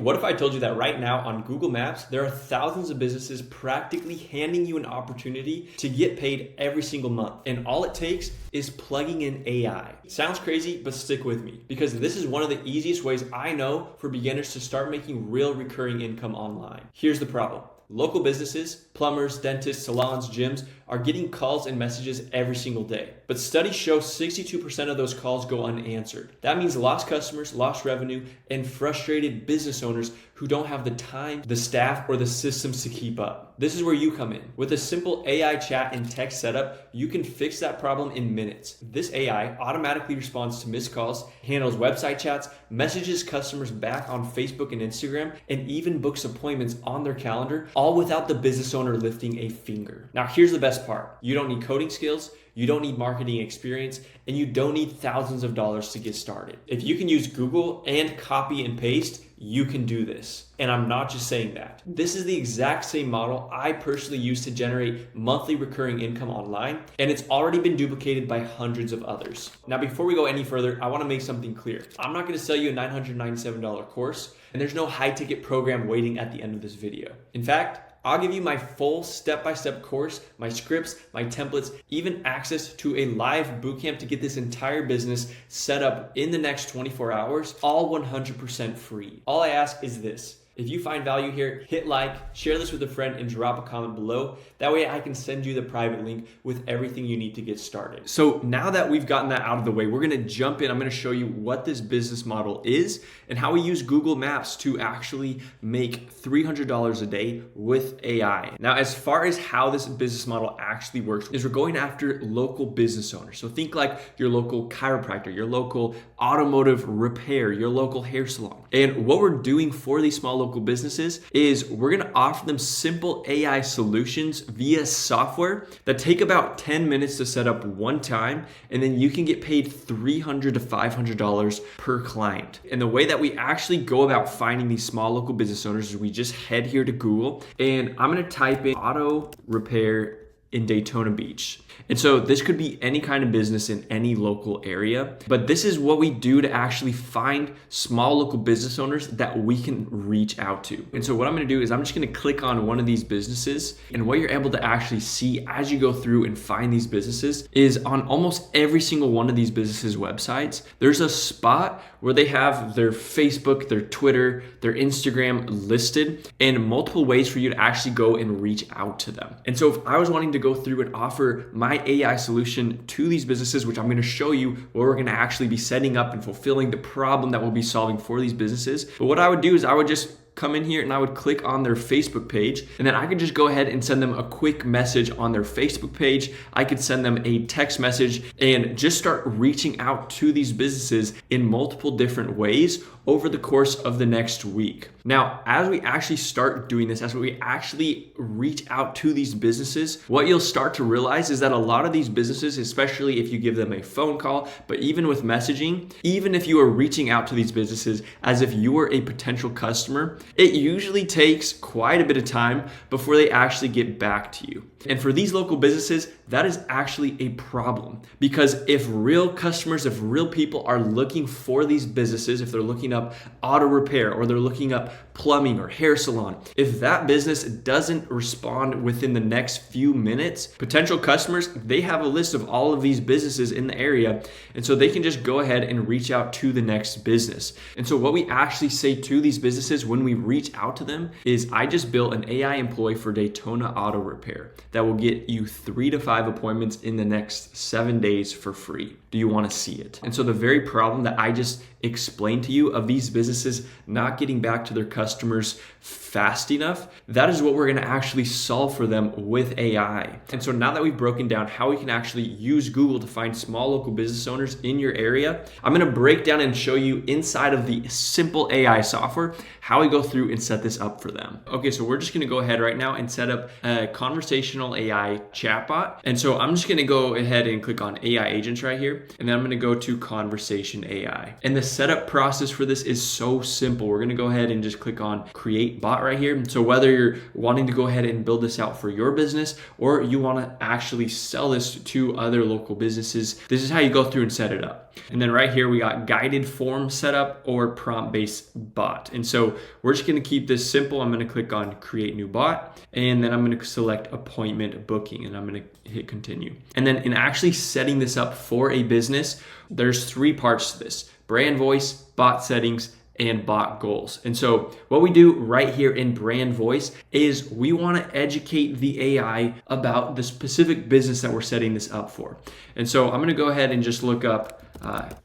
What if I told you that right now on Google Maps, there are thousands of businesses practically handing you an opportunity to get paid every single month. And all it takes is plugging in AI. Sounds crazy, but stick with me because this is one of the easiest ways I know for beginners to start making real recurring income online. Here's the problem. Local businesses, plumbers, dentists, salons, gyms are getting calls and messages every single day. But studies show 62% of those calls go unanswered. That means lost customers, lost revenue, and frustrated business owners who don't have the time, the staff, or the systems to keep up. This is where you come in. With a simple AI chat and text setup, you can fix that problem in minutes. This AI automatically responds to missed calls, handles website chats, messages customers back on Facebook and Instagram, and even books appointments on their calendar, all without the business owner lifting a finger. Now, here's the best part. You don't need coding skills, you don't need marketing experience, and you don't need thousands of dollars to get started. If you can use Google and copy and paste, you can do this. And I'm not just saying that. This is the exact same model I personally use to generate monthly recurring income online, and it's already been duplicated by hundreds of others. Now, before we go any further, I wanna make something clear. I'm not gonna sell you a $997 course, and there's no high ticket program waiting at the end of this video. In fact, I'll give you my full step-by-step course, my scripts, my templates, even access to a live bootcamp to get this entire business set up in the next 24 hours, all 100% free. All I ask is this. If you find value here, hit like, share this with a friend, and drop a comment below. That way I can send you the private link with everything you need to get started. So now that we've gotten that out of the way, we're gonna jump in. I'm gonna show you what this business model is and how we use Google Maps to actually make $300 a day with AI. Now, as far as how this business model actually works is we're going after local business owners. So think like your local chiropractor, your local automotive repair, your local hair salon. And what we're doing for these small local businesses is we're gonna offer them simple AI solutions via software that take about 10 minutes to set up one time, and then you can get paid $300 to $500 per client. And the way that we actually go about finding these small local business owners is we just head here to Google, and I'm gonna type in auto repair in Daytona Beach. And so this could be any kind of business in any local area, but this is what we do to actually find small local business owners that we can reach out to. And so what I'm gonna do is I'm just gonna click on one of these businesses, and what you're able to actually see as you go through and find these businesses is on almost every single one of these businesses' websites, there's a spot where they have their Facebook, their Twitter, their Instagram listed, and multiple ways for you to actually go and reach out to them. And so if I was wanting to go through and offer my AI solution to these businesses, which I'm going to show you where we're going to actually be setting up and fulfilling the problem that we'll be solving for these businesses. But what I would do is I would just come in here and I would click on their Facebook page, and then I could just go ahead and send them a quick message on their Facebook page. I could send them a text message and just start reaching out to these businesses in multiple different ways over the course of the next week. Now, as we actually start doing this, as we actually reach out to these businesses, what you'll start to realize is that a lot of these businesses, especially if you give them a phone call, but even with messaging, even if you are reaching out to these businesses as if you were a potential customer, it usually takes quite a bit of time before they actually get back to you. And for these local businesses, that is actually a problem, because if real customers, if real people are looking for these businesses, if they're looking up auto repair or they're looking up plumbing or hair salon, if that business doesn't respond within the next few minutes, potential customers, they have a list of all of these businesses in the area, and so they can just go ahead and reach out to the next business. And so what we actually say to these businesses when we reach out to them is, I just built an AI employee for Daytona Auto Repair that will get you 3 to 5 appointments in the next 7 days for free. Do you want to see it? And so the very problem that I just explained to you of these businesses not getting back to their customers fast enough, that is what we're going to actually solve for them with AI. And so now that we've broken down how we can actually use Google to find small local business owners in your area, I'm going to break down and show you inside of the simple AI software how we go through and set this up for them. Okay, so we're just going to go ahead right now and set up a conversational AI chatbot. And so I'm just going to go ahead and click on AI agents right here, and then I'm going to go to conversation AI. And the setup process for this is so simple. We're going to go ahead and just click on create bot right here. So whether you're wanting to go ahead and build this out for your business or you want to actually sell this to other local businesses, this is how you go through and set it up. setup. And then right here, we got guided form setup or prompt-based bot. And so we're just gonna keep this simple. I'm gonna click on create new bot, and then I'm gonna select appointment booking, and I'm gonna hit continue. And then in actually setting this up for a business, there's 3 parts to this: brand voice, bot settings, and bot goals. And so what we do right here in brand voice is we want to educate the AI about the specific business that we're setting this up for. And so I'm going to go ahead and just look up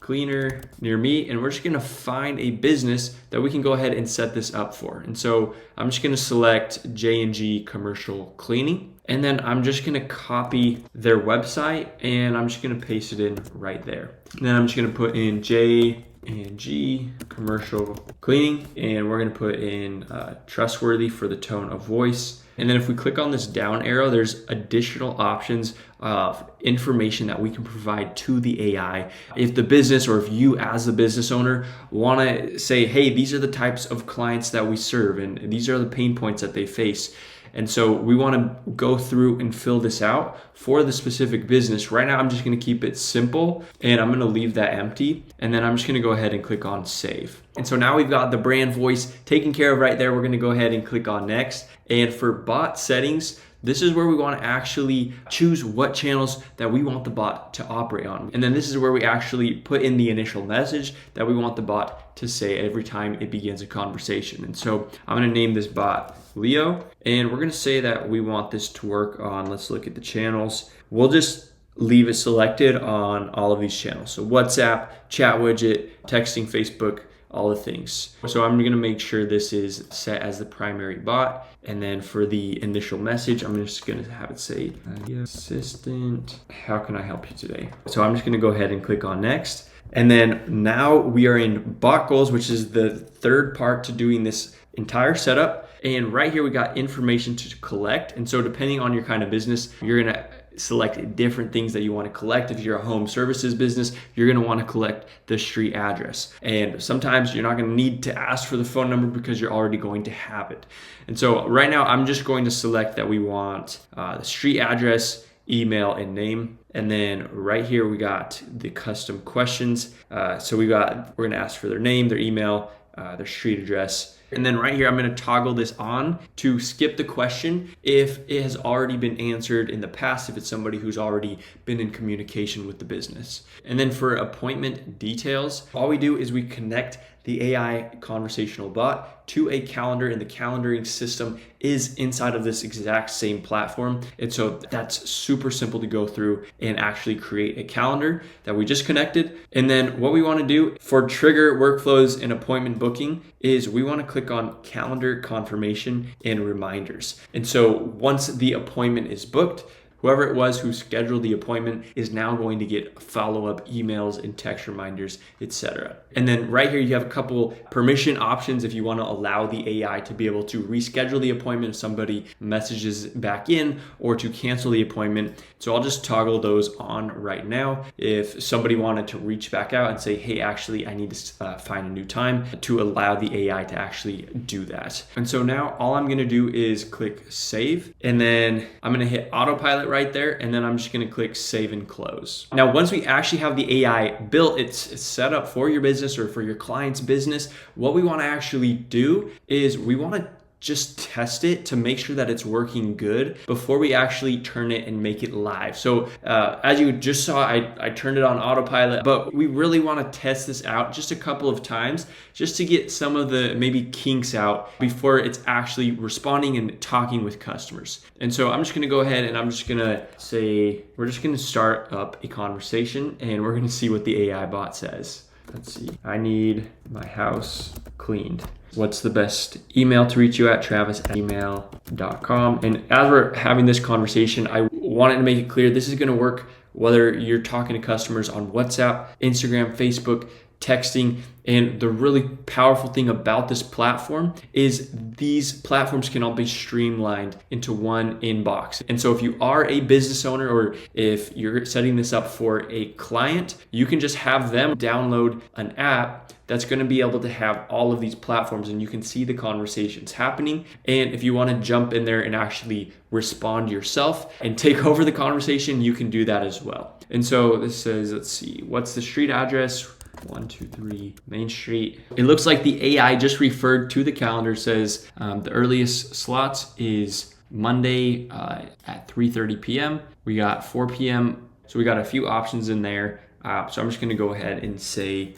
cleaner near me, and we're just going to find a business that we can go ahead and set this up for. And so I'm just going to select J&G Commercial Cleaning, and then I'm just going to copy their website, and I'm just going to paste it in right there. And then I'm just going to put in J&G Commercial Cleaning, and we're going to put in trustworthy for the tone of voice. And then if we click on this down arrow, there's additional options of information that we can provide to the AI. If the business, or if you as the business owner want to say, hey, these are the types of clients that we serve, and these are the pain points that they face. And so we want to go through and fill this out for the specific business. Right now, I'm just going to keep it simple, and I'm going to leave that empty. And then I'm just going to go ahead and click on save. And so now we've got the brand voice taken care of right there. We're going to go ahead and click on next. And for bot settings, this is where we want to actually choose what channels that we want the bot to operate on. And then this is where we actually put in the initial message that we want the bot to say every time it begins a conversation. And so I'm going to name this bot Leo, and we're going to say that we want this to work on, let's look at the channels. We'll just leave it selected on all of these channels. So WhatsApp, chat widget, texting, Facebook, all the things. So I'm gonna make sure this is set as the primary bot. And then for the initial message, I'm just gonna have it say, assistant, how can I help you today? So I'm just gonna go ahead and click on next. And then now we are in bot goals, which is the 3rd part to doing this entire setup. And right here, we got information to collect. And so depending on your kind of business, you're gonna select different things that you want to collect. If you're a home services business, you're going to want to collect the street address. And sometimes you're not going to need to ask for the phone number because you're already going to have it. And so right now, I'm just going to select that we want the street address, email, and name. And then right here, we got the custom questions. So we're going to ask for their name, their email, their street address. And then right here, I'm going to toggle this on to skip the question if it has already been answered in the past, if it's somebody who's already been in communication with the business. And then for appointment details, all we do is we connect the AI conversational bot to a calendar, and the calendaring system is inside of this exact same platform. And so that's super simple to go through and actually create a calendar that we just connected. And then what we want to do for trigger workflows and appointment booking is we want to click on calendar confirmation and reminders. And so once the appointment is booked, whoever it was who scheduled the appointment is now going to get follow-up emails and text reminders, etc. And then right here, you have a couple permission options if you want to allow the AI to be able to reschedule the appointment if somebody messages back in, or to cancel the appointment. So I'll just toggle those on right now. If somebody wanted to reach back out and say, hey, actually, I need to find a new time, to allow the AI to actually do that. And so now all I'm going to do is click save, and then I'm going to hit autopilot right there, and then I'm just going to click save and close. Now, once we actually have the AI built, it's set up for your business or for your client's business, what we want to actually do is we want to just test it to make sure that it's working good before we actually turn it and make it live. So as you just saw, I turned it on autopilot, but we really want to test this out just a couple of times just to get some of the maybe kinks out before it's actually responding and talking with customers. And so I'm just going to go ahead and I'm just going to say, we're just going to start up a conversation, and we're going to see what the AI bot says. Let's see. I need my house cleaned. What's the best email to reach you at? Travis@email.com. And as we're having this conversation, I wanted to make it clear this is going to work whether you're talking to customers on WhatsApp, Instagram, Facebook, texting. And the really powerful thing about this platform is these platforms can all be streamlined into one inbox. And so if you are a business owner, or if you're setting this up for a client, you can just have them download an app that's going to be able to have all of these platforms and you can see the conversations happening. And if you want to jump in there and actually respond yourself and take over the conversation, you can do that as well. And so this says, let's see, what's the street address? 123 Main Street. It looks like the AI just referred to the calendar, says the earliest slots is Monday at 3:30 p.m. We got 4 p.m. So we got a few options in there. So I'm just gonna go ahead and say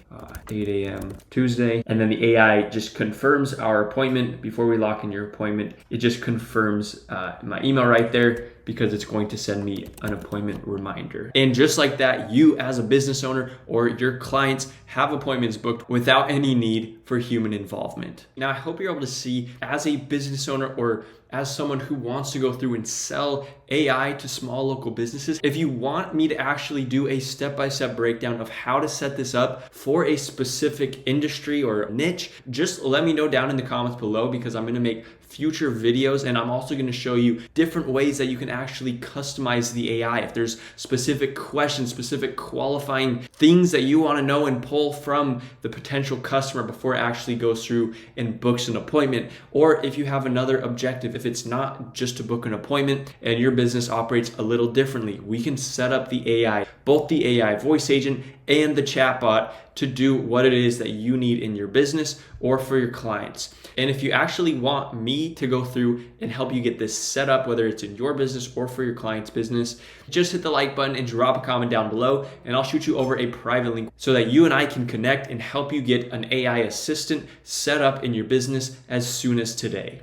8 a.m. Tuesday. And then the AI just confirms our appointment. Before we lock in your appointment, it just confirms my email right there, because it's going to send me an appointment reminder. And just like that, you as a business owner or your clients have appointments booked without any need for human involvement. Now, I hope you're able to see, as a business owner or as someone who wants to go through and sell AI to small local businesses, if you want me to actually do a step-by-step breakdown of how to set this up for a specific industry or niche, just let me know down in the comments below, because I'm gonna make future videos, and I'm also going to show you different ways that you can actually customize the AI. If there's specific questions, specific qualifying things that you want to know and pull from the potential customer before it actually goes through and books an appointment, or if you have another objective, if it's not just to book an appointment and your business operates a little differently, we can set up the AI, both the AI voice agent and the chatbot, to do what it is that you need in your business or for your clients. And if you actually want me to go through and help you get this set up, whether it's in your business or for your client's business, just hit the like button and drop a comment down below, and I'll shoot you over a private link so that you and I can connect and help you get an AI assistant set up in your business as soon as today.